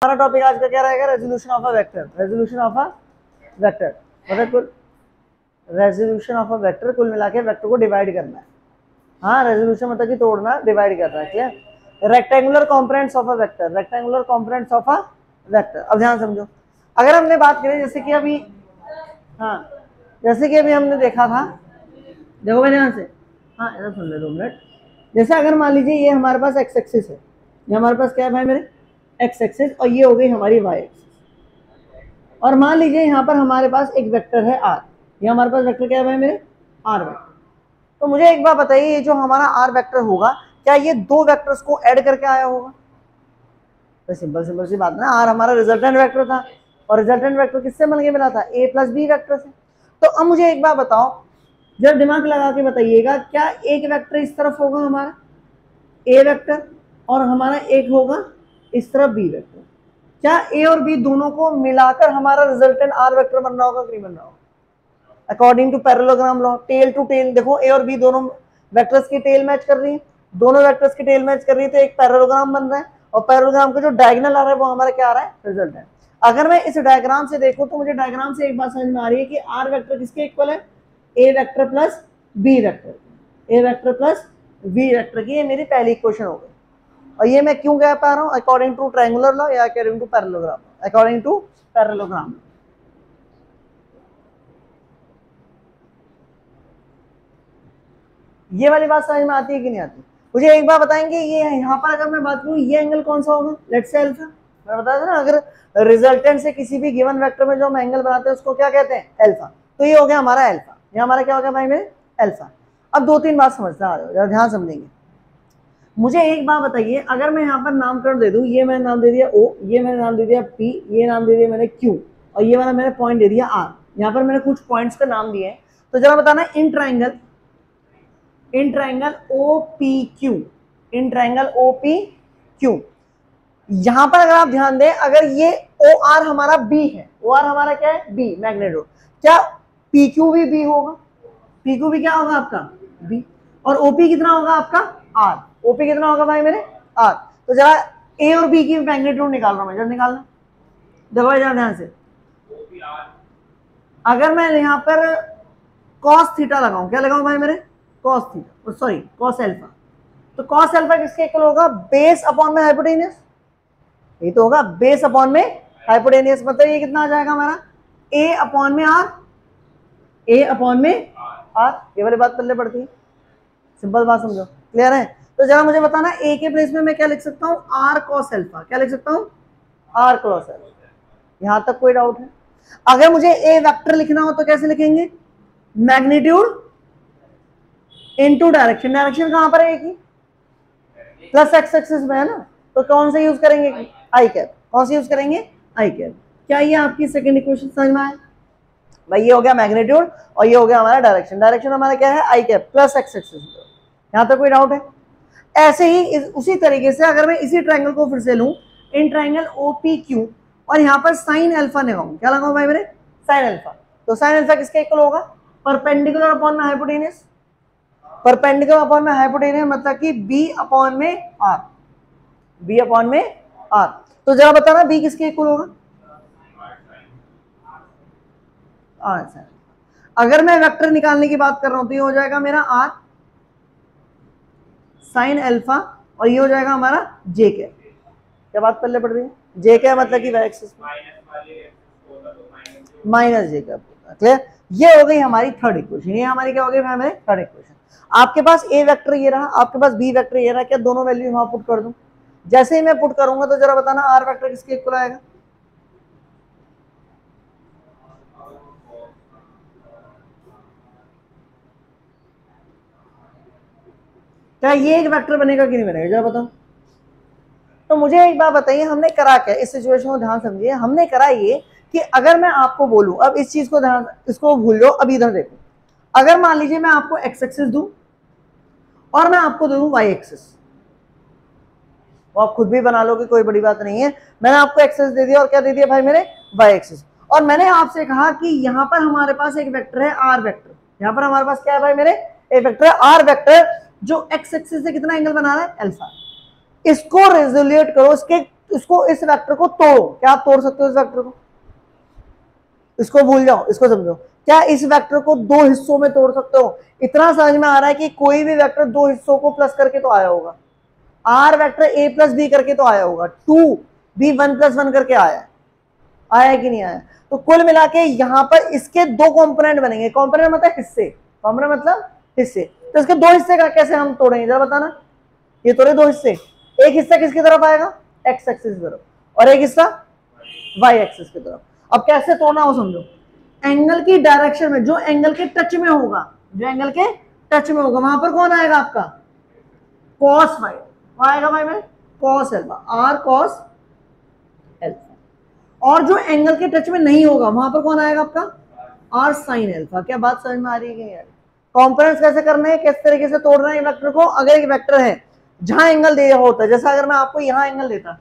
हमारा टॉपिक आज का क्या रहेगा, resolution of a vector. Resolution of a vector मतलब कुल रेजोल्यूशन ऑफ अ वेक्टर, कुल मिला के वेक्टर को डिवाइड करना है। हाँ, रेजोल्यूशन मतलब कि तोड़ना, डिवाइड करना है, clear. Rectangular components of a vector, rectangular components of a vector. अब ध्यान समझो, अगर हमने बात करें जैसे कि अभी, हाँ जैसे कि अभी हमने देखा था, देखो भाई ध्यान से, हाँ इधर सुन ले 2 मिनट। जैसे अगर मान लीजिए ये हमारे पास एक्स एक्सिस है, ये हमारे पास क्या है भाई मेरे, एक्स एक्सिस, और ये हो गई हमारी वाई एक्सिस। और मान लीजिए यहाँ पर हमारे पास एक वेक्टर है आर, ये हमारे पास वेक्टर क्या है भाई मेरे, आर वेक्टर। तो मुझे एक बात बताइए, ये जो हमारा आर वेक्टर होगा, क्या ये 2 वेक्टर्स को ऐड करके आया होगा? तो सिंपल सी बात ना, आर हमारा रिजल्टेंट वेक्टर था, और रिजल्टेंट वेक्टर किससे बन के मिला था, ए प्लस बी वेक्टर से। तो अब मुझे एक बात बताओ, जब दिमाग लगा के बताइएगा, क्या एक वेक्टर इस तरफ होगा हमारा ए वेक्टर, और हमारा एक होगा इस तरफ बी वेक्टर, क्या ए और बी दोनों को मिलाकर हमारा रिजल्टेंट आर वेक्टर बन रहा होगा कि नहीं बन रहा होगा? According to parallelogram law, tail to tail, देखो ए और बी दोनों वेक्टर्स की टेल मैच कर रही है, दोनों वेक्टर्स की टेल मैच कर रही है, तो एक पैरेललोग्राम बन रहा है, और पैरेललोग्राम का जो डायगोनल आ रहा है वो हमारा क्या आ रहा है, रिजल्टेंट। अगर मैं इस डायग्राम से देखूं तो मुझे डायग्राम से एक बात समझ में आ रही है कि आर वेक्टर किसके इक्वल है, ए वेक्टर प्लस बी वेक्टर, ए वेक्टर प्लस बी वेक्टर की। ये मेरी पहली इक्वेशन हो गई। और ये मैं क्यों कह पा रहा हूं, अकॉर्डिंग टू ट्रायंगुलर लॉ या according to parallelogram, according to parallelogram. ये वाली बात समझ में आती है कि नहीं आती? मुझे एक बार बताएंगे, ये यहाँ पर अगर मैं बात करूँ, ये एंगल कौन सा होगा, लेट्स से अल्फा। मैं बताया था ना, अगर रिजल्टेंट से किसी भी गिवन वेक्टर में जो हम एंगल बनाते हैं उसको क्या कहते हैं, अल्फा। तो ये हो गया हमारा अल्फा, ये हमारा क्या हो गया भाई मेरे, अल्फा। अब 2-3 बात समझना आ जाओ, ध्यान समझेंगे। मुझे एक बात बताइए, अगर मैं यहाँ पर नामकरण दे दूं, ये मैंने नाम दे दिया ओ, ये मैंने नाम दे दिया पी, ये नाम दे दिया मैंने क्यू, और ये वाला मैंने पॉइंट दे दिया आर। यहाँ पर मैंने कुछ पॉइंट्स का नाम दिए हैं, तो जरा बताना, in triangle O P Q, in triangle O P Q, यहां पर अगर आप ध्यान दें, अगर ये ओ आर हमारा बी है, ओ आर हमारा क्या है, बी मैग्नेट्यूड, क्या पी क्यू भी बी होगा, पी क्यू भी क्या होगा आपका, बी, और ओपी कितना होगा आपका, आर, ओपी कितना होगा भाई मेरे, आर। तो जरा ए और बी की मैग्नीट्यूड निकाल रहा हूं मैं, जब निकालना, देखो जरा ध्यान से, अगर मैं यहाँ पर कॉस थीटा लगाऊं, क्या लगाऊं भाई मेरे, cos theta, sorry cos alpha, तो कॉस अल्फा किसके इक्वल होगा, बेस अपॉन में हाइपोटेनियस, ये तो होगा बेस अपॉन में हाइपोटेनियस, मतलब ये कितना आ जाएगा हमारा, ए अपॉन में आर, ए अपॉन में आर। ये वाली बात पहले पड़ती है, सिंपल बात समझो, क्लियर है? तो जरा मुझे बताना, ए के प्लेस में मैं क्या लिख सकता हूँ, आर कॉस अल्फा, क्या लिख सकता हूँ, आर कॉस अल्फा। यहां तक कोई डाउट है? अगर मुझे ए वेक्टर लिखना हो तो कैसे लिखेंगे, मैग्नीट्यूड इनटू डायरेक्शन, डायरेक्शन कहां पर है, एक ही प्लस एक्स एक्सिस में है ना, तो कौन सा यूज करेंगे, आई कैप, कौन सा यूज करेंगे, आई कैप। क्या ये आपकी सेकंड इक्वेशन समझ में आया भाई? ये हो गया मैग्नीट्यूड, और ये हो गया हमारा डायरेक्शन, डायरेक्शन हमारा क्या है, आई कैप प्लस एक्स एक्सिस। यहां तक कोई डाउट है? ऐसे ही उसी तरीके से अगर मैं इसी ट्रायंगल को फिर से लूं, इन ट्रायंगल OPQ, और यहाँ पर साइन अल्फा लगाऊं, क्या लगाऊं भाई मेरे, साइन अल्फा, तो साइन अल्फा किसके इक्वल होगा, परपेंडिकुलर अपॉन में हाइपोटेनियस, परपेंडिकुलर अपॉन में हाइपोटेनियस मतलब कि बी अपॉन में आर, बी अपॉन में आर। तो जरा बताना बी किसके इक्वल होगा, आर। अगर मैं वेक्टर निकालने की बात कर रहा हूं तो ये हो जाएगा मेरा आर साइन अल्फा, और ये हो जाएगा हमारा जे के। क्या बात पहले पड़ रही है, जे के मतलब कि एक्सिस माइनस जे का, क्लियर? ये हो गई हमारी थर्ड इक्वेशन, ये हमारी क्या हो गई हमारे थर्ड इक्वेशन। आपके पास ए वेक्टर ये रहा, आपके पास बी वेक्टर ये रहा, क्या दोनों वैल्यू वहां पुट कर दूं? जैसे ही मैं पुट करूंगा तो जरा बताना आर वेक्टर किसके इक्वल आएगा, क्या ये एक वेक्टर बनेगा कि नहीं बनेगा, जरा बताओ। तो मुझे एक बात बताइए, हमने करा क्या इस सिचुएशन को, ध्यान समझिए। हमने करा ये कि अगर मैं आपको बोलूं, अब इस चीज को ध्यान, इसको भूल जाओ, अब इधर देखो, अगर मान लीजिए मैं आपको एक्स एक्सिस दूं और मैं आपको दूं वाई एक्सिस, वो आप खुद भी बना लोगे, कोई बड़ी बात नहीं है। मैंने आपको एक्सिस दे दिया और क्या दे दिया भाई मेरे, वाई एक्सिस, और मैंने आपसे कहा कि यहां पर हमारे पास एक वेक्टर है आर वेक्टर, यहां पर हमारे पास क्या है भाई मेरे, एक वेक्टर है आर वेक्टर जो एक्स एक्सिस से कितना एंगल बना रहा है, अल्फा। इसको रेजोल्यूट करो, इसके इसको, इस वेक्टर को तोड़ो। क्या आप तोड़ सकते हो इस वेक्टर को? इसको भूल जाओ, इसको समझो। क्या इस वेक्टर को दो हिस्सों में तोड़ सकते हो? इतना समझ में आ रहा है कि कोई भी वेक्टर दो हिस्सों को प्लस करके तो आया होगा। R vector A plus B करके तो आया होगा, 2b 1+1 करके आया कि नहीं आया? तो कुल मिला के यहां पर इसके दो कंपोनेंट बनेंगे। कंपोनेंट मतलब हिस्से, कंपोनेंट मतलब हिस्से। तो इसके दो हिस्से का कैसे हम तोड़ेंगे जरा बताना। ये तोड़े दो हिस्से, एक हिस्सा किसकी तरफ आएगा? एक्स एक्सिस की तरफ, और एक हिस्सा वाई एक्सिस की तरफ। अब कैसे तोड़ना हो समझो। एंगल की डायरेक्शन में, जो एंगल के टच में होगा, जो एंगल के टच में होगा, वहां पर कौन आएगा आपका? कॉस फाई आएगा भाई में, cos alpha, R cos alpha. और जो एंगल के टच में नहीं होगा वहां पर कौन आएगा आपका? R sine alpha. क्या बात समझ में आ रही है कि यार? कंपोनेंट्स कैसे करने हैं, किस तरीके से तोड़ना है वेक्टर को। अगर एक वेक्टर है जहां एंगल दिया होता है, जैसा अगर मैं आपको यहाँ एंगल देता,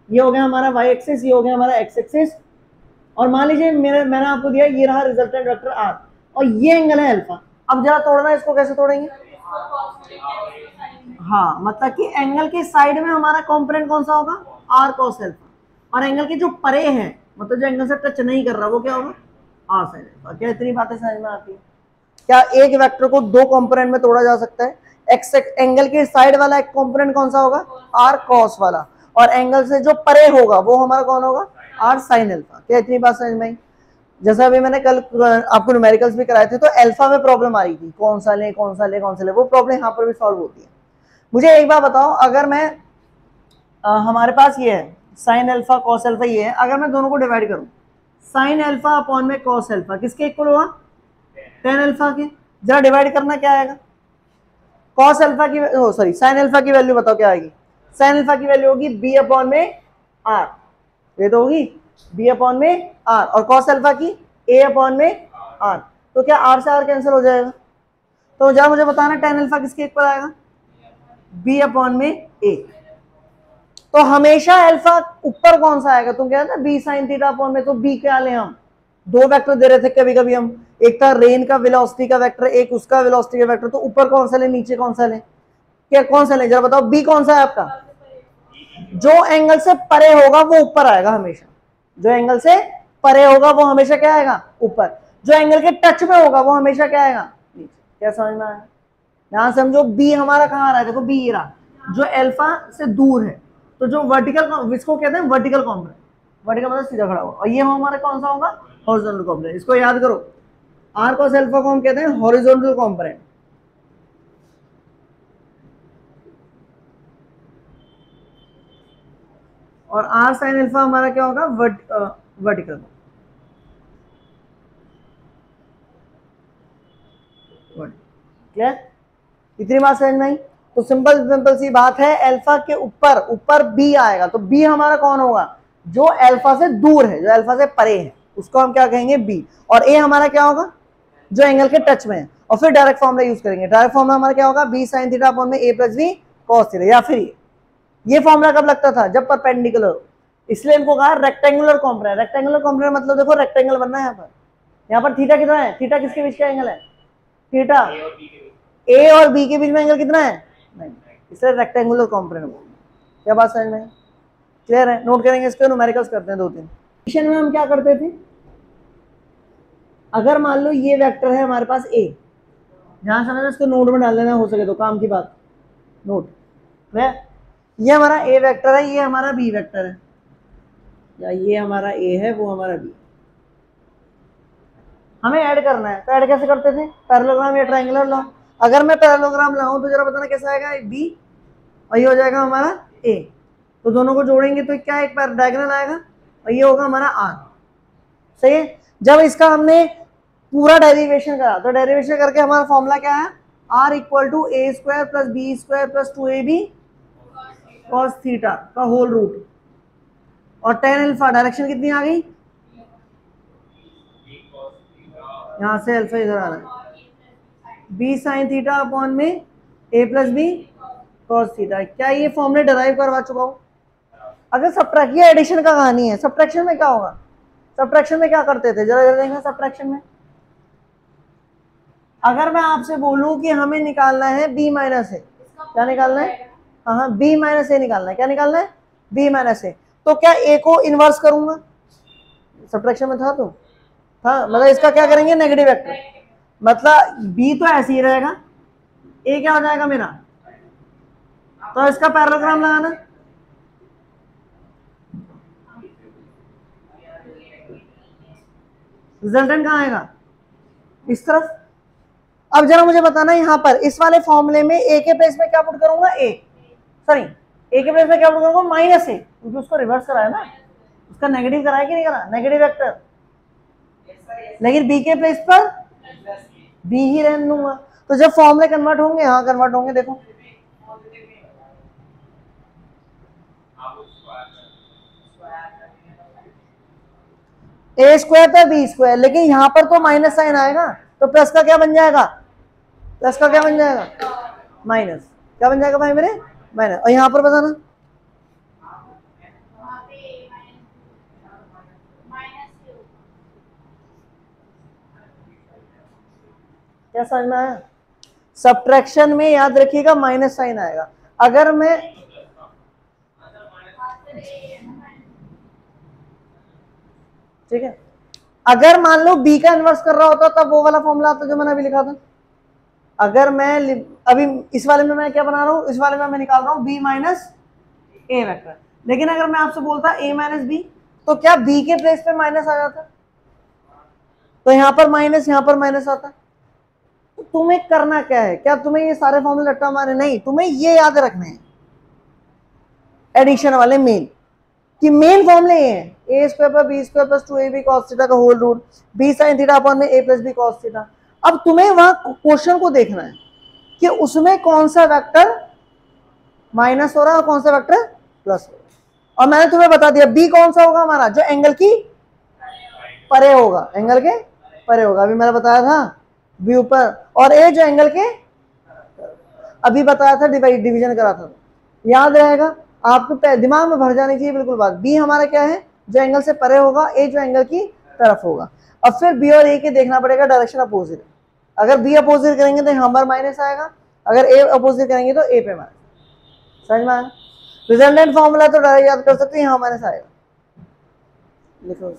ये हो गया हमारा वाई एक्सिस, ये हो गया हमारा एक्स एक्सिस, और मान लीजिए मैंने आपको दिया ये रहा रिजल्टेंट वेक्टर आर, और ये एंगल है अल्फा। अब जरा तोड़ना है इसको, कैसे तोड़ेंगे? हाँ, मतलब कि एंगल के साइड में हमारा कंपोनेंट कौन सा होगा? आर कॉस एल्फा, और एंगल के जो परे हैं, मतलब जो एंगल से टच नहीं कर रहा, वो क्या होगा? R sine alpha. क्या इतनी बातें समझ में आती है? क्या एक वेक्टर को दो कंपोनेंट में तोड़ा जा सकता है? एक्स एंगल के साइड वाला एक कंपोनेंट कौन सा होगा? आर कॉस वाला, और एंगल से जो परे होगा वो हमारा कौन होगा? R sine alpha. क्या इतनी बात समझ में आई? जैसा अभी मैंने कल आपको न्यूमेरिकल्स भी कराए थे, तो अल्फा में प्रॉब्लम आ रही थी, कौन सा ले कौन सा ले कौन सा ले, वो प्रॉब्लम यहाँ पर भी सॉल्व होती है। मुझे एक बात बताओ, अगर मैं हमारे पास ये है साइन अल्फा कॉस अल्फा, ये है, अगर मैं दोनों को डिवाइड करूं, साइन अल्फा अपॉन में कॉस अल्फा किसके इक्वल होगा? टेन अल्फा के। जरा डिवाइड करना, क्या आएगा? कॉस अल्फा की, सॉरी साइन अल्फा की वैल्यू बताओ क्या आएगी? साइन अल्फा की वैल्यू होगी बी अपॉन में आर, ये तो होगी बी अपॉन में आर, और कॉस अल्फा की ए अपॉन में आर। तो क्या आर से आर कैंसिल हो जाएगा? तो जरा मुझे बताना टेन अल्फा किसके इक्वल आएगा? बी अपॉन में ए। तो हमेशा अल्फा ऊपर कौन सा आएगा? तुम कहते ना बी साइन थीटा अपॉन में, तो बी क्या ले, हम दो वेक्टर दे रहे थे कभी कभी हम, एक था रेन का वेलोसिटी का वेक्टर, एक उसका वेलोसिटी का वेक्टर, तो ऊपर कौन सा ले नीचे कौन सा ले? क्या कौन सा ले जरा बताओ? बी कौन सा है आपका? जो एंगल से परे होगा वो ऊपर आएगा हमेशा, जो एंगल से परे होगा वो हमेशा क्या आएगा? ऊपर। जो एंगल के टच में होगा वो हमेशा क्या आएगा? नीचे। क्या समझ में आया? यहां समझो बी हमारा कहाँ आ रहा है, देखो बी ये रहा, जो अल्फा से दूर है, तो जो वर्टिकल, इसको कहते हैं वर्टिकल कंपोनेंट, वर्टिकल मतलब सीधा खड़ा हुआ, और ये हमारा कौन सा होगा? Horizontal component. इसको याद करो, आर कॉस अल्फा को हम कहते हैं हॉरिजॉन्टल कंपोनेंट, और आर साइन अल्फा हमारा क्या होगा? वर्टिकल। क्लियर? इतनी बात समझ में आई? तो सिंपल सी बात है, अल्फा के ऊपर ऊपर बी आएगा, तो बी हमारा कौन होगा? जो अल्फा से दूर है, जो अल्फा से परे है, उसको हम क्या कहेंगे? बी। और ए हमारा क्या होगा? जो एंगल के टच में है। और फिर डायरेक्ट फॉर्मूला यूज करेंगे। डायरेक्ट फॉर्मूला हमारा क्या होगा? बी साइन थीटा अपॉन में ए प्लस बी कॉस थीटा। या फिर ये फॉर्मूला कब लगता था? जब परपेंडिकुलर हो, इसलिए इनको कहा रेक्टेंगुलर कंपोनेंट। रेक्टेंगुलर कंपोनेंट मतलब देखो रेक्टेंगल बनना है यहाँ पर थीटा कितना है? थीटा किसके बीच का एंगल है? थीटा ए और बी के बीच में एंगल कितना है? नहीं, इसलिए रेक्टेंगुलर कंपोनेंट। क्या बात समझ में? क्लियर है? नोट करेंगे इसके, न्यूमेरिकल्स करते हैं 2-3। क्वेश्चन में हम क्या करते थे, अगर मान लो ये वेक्टर है हमारे पास ए, जहां समझ इसको नोट में डाल लेना हो सके तो, काम की बात, नोट है, ये हमारा ए वेक्टर है, ये हमारा बी वेक्टर है, या ये हमारा ए है, वो हमारा बी। हमें ऐड करना है, तो ऐड कैसे करते थे? पैरेललोग्राम या ट्रायंगुलर लॉ। अगर मैं पैरेललोग्राम लाऊं तो जरा बताना कैसा आएगा? बी, और ये हो जाएगा हमारा ए, तो दोनों को जोड़ेंगे तो क्या एक डायगोनल आएगा, और ये होगा हमारा आर। सही है? जब इसका हमने पूरा डेरिवेशन करा, तो डेरिवेशन करके हमारा फॉर्मूला क्या है? R equal to A square plus B square plus 2ab cos theta का होल रूट, और टेन अल्फा डायरेक्शन कितनी आ गई? यहां से अल्फा इधर आ रहा है, बी साइन थीटा अपॉन में ए प्लस बी कॉस थीटा। क्या ये फॉर्मूले डराइव करवा चुका हूं? अगर सब्ट्रैक्शन, ये एडिशन का कहानी है, सब्ट्रैक्शन में क्या होगा? सब्ट्रैक्शन में क्या करते थे, जरा जरा देखना। सब्ट्रैक्शन में अगर मैं आपसे बोलूं कि हमें निकालना है बी माइनस ए, क्या निकालना है? हाँ, बी माइनस ए निकालना है। क्या निकालना है? बी माइनस ए। तो क्या ए को इनवर्स करूंगा, सब्ट्रैक्शन में था तो था, मतलब इसका क्या करेंगे, नेगेटिव वेक्टर, मतलब बी तो ऐसे ही रहेगा, ए क्या हो जाएगा मेरा, तो इसका पैरेललोग्राम लगाना, रिजल्टेंट कहाँ आएगा, इस तरफ। अब जरा मुझे बताना यहां पर इस वाले फॉर्मूले में ए के प्लेस में क्या पुट करूंगा, ए सॉरी ए के प्लेस में क्या पुट करूंगा, माइनस ए, क्योंकि उसको रिवर्स कराया ना, उसका नेगेटिव कराया कि नहीं करा, नेगेटिव वेक्टर, लेकिन बी के प्लेस पर बी ही रहने दूंगा। तो जब फॉर्मूले कन्वर्ट होंगे, हाँ कन्वर्ट होंगे, देखो ए स्क्वायर था बी स्क्वायर, लेकिन यहां पर तो माइनस साइन आएगा, तो प्लस का क्या बन जाएगा, प्लस का क्या बन जाएगा, माइनस, क्या बन जाएगा भाई मेरे, माइनस। और यहां पर बताना क्या समझ में आया, सब्ट्रैक्शन में याद रखिएगा माइनस साइन आएगा। अगर मैं ठीक है, अगर मान लो बी का इनवर्स कर रहा होता तब वो वाला फॉर्मूला आता जो मैंने अभी लिखा था। अगर मैं अभी इस वाले में मैं क्या बना रहा हूं, इस वाले में मैं निकाल रहा हूं बी माइनस ए वेक्टर, लेकिन अगर मैं आपसे बोलता ए माइनस बी, तो क्या बी के प्लेस पे माइनस आ जाता, तो यहां पर माइनस, यहां पर माइनस आता। तो तुम्हें करना क्या है, क्या तुम्हें ये सारे फॉर्मूले रट्टा मारे, नहीं, तुम्हें ये याद रखने हैं एडिशन वाले मेन, कि मेन फॉर्मूले ये हैं, ए स्क्वायर पर B square plus 2ab cos theta का whole root, B sine theta upon में a plus B cos theta. अब तुम्हें वहां क्वेश्चन को देखना है कि उसमें कौन सा वेक्टर माइनस हो रहा है और कौन सा वेक्टर प्लस हो रहा है। और मैंने तुम्हें बता दिया बी कौन सा होगा हमारा, जो एंगल की परे होगा, एंगल के परे होगा, अभी मैंने बताया था बी ऊपर, और ए जो एंगल के, अभी बताया था डिवीजन करा था, याद रहेगा आपके दिमाग में भर जानी चाहिए बिल्कुल बात। बी हमारा क्या है, जो एंगल से परे होगा, ए जो एंगल की तरफ होगा। अब फिर बी और ए के देखना पड़ेगा डायरेक्शन अपोजिट, अगर बी अपोजिट करेंगे तो यहाँ पर माइनस आएगा, अगर ए अपोजिट करेंगे तो ए पे माइनस। समझ में आया, रिजल्टेंट फॉर्मूला तो डायरेक्ट याद कर सकते हैं, यहाँ माइनस आएगा, लिखो।